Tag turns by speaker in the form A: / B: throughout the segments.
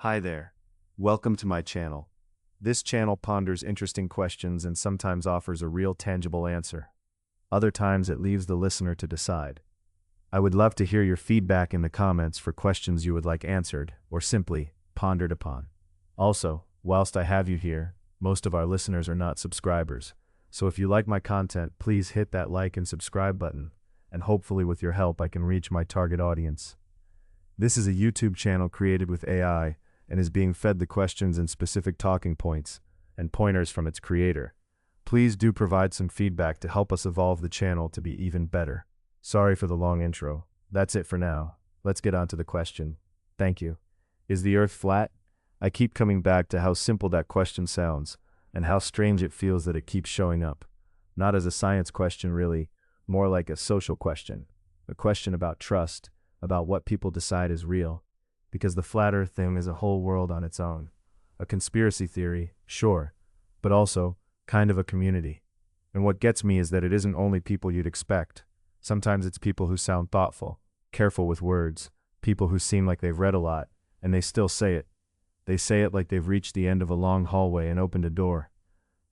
A: Hi there. Welcome to my channel. This channel ponders interesting questions and sometimes offers a real tangible answer. Other times it leaves the listener to decide. I would love to hear your feedback in the comments for questions you would like answered or simply pondered upon. Also, whilst I have you here, most of our listeners are not subscribers. So if you like my content, please hit that like and subscribe button, and hopefully with your help I can reach my target audience. This is a YouTube channel created with AI and is being fed the questions and specific talking points and pointers from its creator. Please do provide some feedback to help us evolve the channel to be even better. Sorry for the long intro. That's it for now. Let's get on to the question. Thank you. Is the Earth flat? I keep coming back to how simple that question sounds and how strange it feels that it keeps showing up. Not as a science question really, more like a social question. A question about trust, about what people decide is real. Because the flat Earth thing is a whole world on its own. A conspiracy theory, sure, but also kind of a community. And what gets me is that it isn't only people you'd expect. Sometimes it's people who sound thoughtful, careful with words, people who seem like they've read a lot, and they still say it. They say it like they've reached the end of a long hallway and opened a door.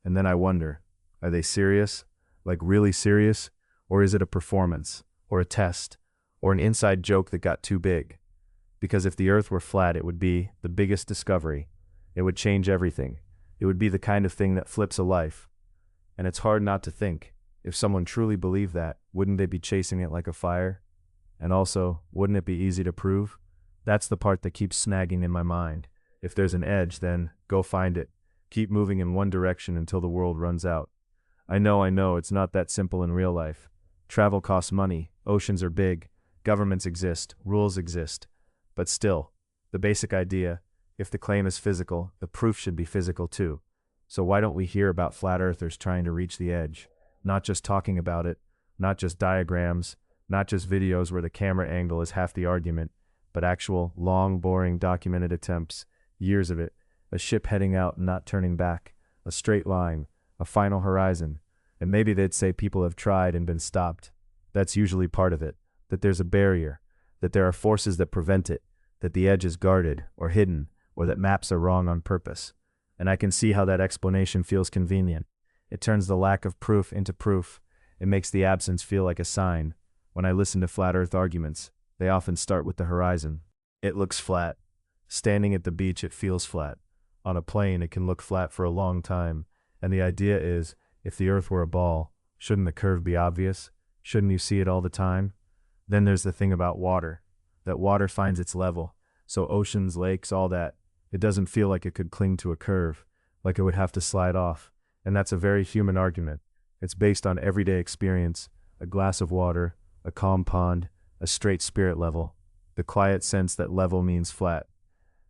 A: And then I wonder, are they serious? Like really serious? Or is it a performance, or a test, or an inside joke that got too big? Because if the Earth were flat, it would be the biggest discovery. It would change everything. It would be the kind of thing that flips a life. And it's hard not to think, if someone truly believed that, wouldn't they be chasing it like a fire? And also, wouldn't it be easy to prove? That's the part that keeps snagging in my mind. If there's an edge, then go find it. Keep moving in one direction until the world runs out. I know, it's not that simple in real life. Travel costs money, oceans are big, governments exist, rules exist. But still, the basic idea, if the claim is physical, the proof should be physical too. So why don't we hear about flat earthers trying to reach the edge? Not just talking about it, not just diagrams, not just videos where the camera angle is half the argument, but actual, long, boring, documented attempts, years of it, a ship heading out and not turning back, a straight line, a final horizon. And maybe they'd say people have tried and been stopped. That's usually part of it, that there's a barrier, that there are forces that prevent it, that the edge is guarded or hidden, or that maps are wrong on purpose. And I can see how that explanation feels convenient. It turns the lack of proof into proof. It makes the absence feel like a sign. When I listen to flat earth arguments, they often start with the horizon. It looks flat. Standing at the beach, it feels flat. On a plane, it can look flat for a long time. And the idea is, if the earth were a ball, shouldn't the curve be obvious? Shouldn't you see it all the time? Then there's the thing about water, that water finds its level. So oceans, lakes, all that, it doesn't feel like it could cling to a curve, like it would have to slide off. And that's a very human argument. It's based on everyday experience, a glass of water, a calm pond, a straight spirit level, the quiet sense that level means flat.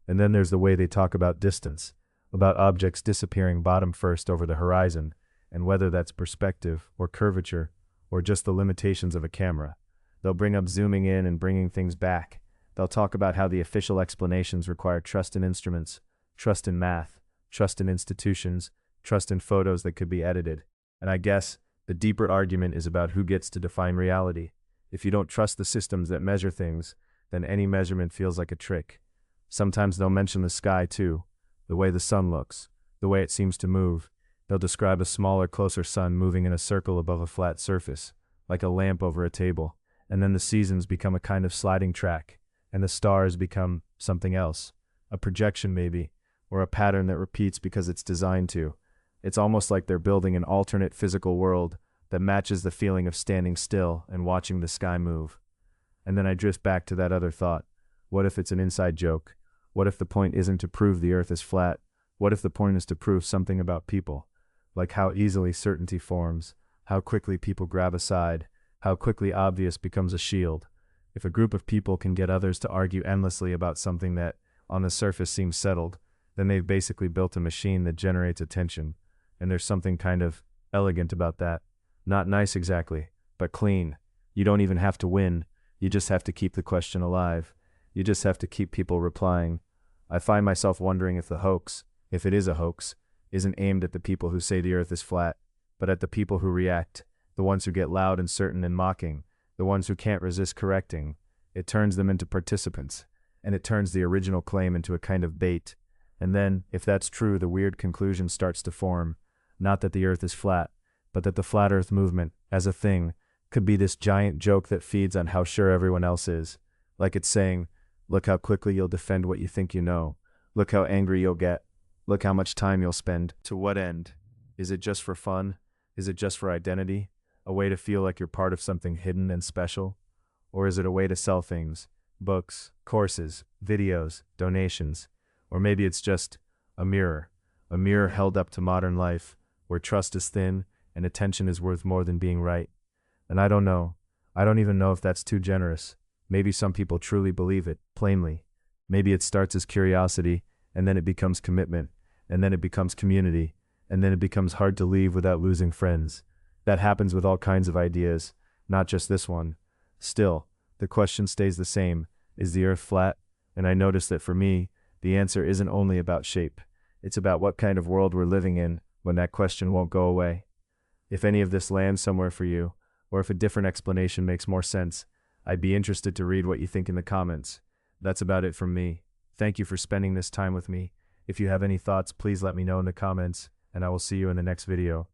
A: And then there's the way they talk about distance, about objects disappearing bottom first over the horizon, and whether that's perspective or curvature or just the limitations of a camera. They'll bring up zooming in and bringing things back. They'll talk about how the official explanations require trust in instruments, trust in math, trust in institutions, trust in photos that could be edited. And I guess the deeper argument is about who gets to define reality. If you don't trust the systems that measure things, then any measurement feels like a trick. Sometimes they'll mention the sky too, the way the sun looks, the way it seems to move. They'll describe a smaller, closer sun moving in a circle above a flat surface, like a lamp over a table. And then the seasons become a kind of sliding track, and the stars become something else, a projection maybe, or a pattern that repeats because it's designed to. It's almost like they're building an alternate physical world that matches the feeling of standing still and watching the sky move. And then I drift back to that other thought. What if it's an inside joke? What if the point isn't to prove the earth is flat? What if the point is to prove something about people? Like how easily certainty forms, how quickly people grab a side, how quickly obvious becomes a shield. If a group of people can get others to argue endlessly about something that, on the surface, seems settled, then they've basically built a machine that generates attention. And there's something kind of elegant about that. Not nice exactly, but clean. You don't even have to win. You just have to keep the question alive. You just have to keep people replying. I find myself wondering if the hoax, if it is a hoax, isn't aimed at the people who say the earth is flat, but at the people who react. The ones who get loud and certain and mocking, the ones who can't resist correcting. It turns them into participants. and it turns the original claim into a kind of bait. And then, if that's true, the weird conclusion starts to form. Not that the Earth is flat, but that the flat Earth movement, as a thing, could be this giant joke that feeds on how sure everyone else is. Like it's saying, look how quickly you'll defend what you think you know. Look how angry you'll get. Look how much time you'll spend. To what end? Is it just for fun? Is it just for identity? A way to feel like you're part of something hidden and special? Or is it a way to sell things? Books, courses, videos, donations? Or maybe it's just a mirror held up to modern life, where trust is thin and attention is worth more than being right. And I don't know. I don't even know if that's too generous. Maybe some people truly believe it, plainly. Maybe it starts as curiosity, and then it becomes commitment, and then it becomes community, and then it becomes hard to leave without losing friends. That happens with all kinds of ideas, not just this one. Still, the question stays the same. Is the Earth flat? And I notice that for me, the answer isn't only about shape. It's about what kind of world we're living in when that question won't go away. If any of this lands somewhere for you, or if a different explanation makes more sense, I'd be interested to read what you think in the comments. That's about it from me. Thank you for spending this time with me. If you have any thoughts, please let me know in the comments, and I will see you in the next video.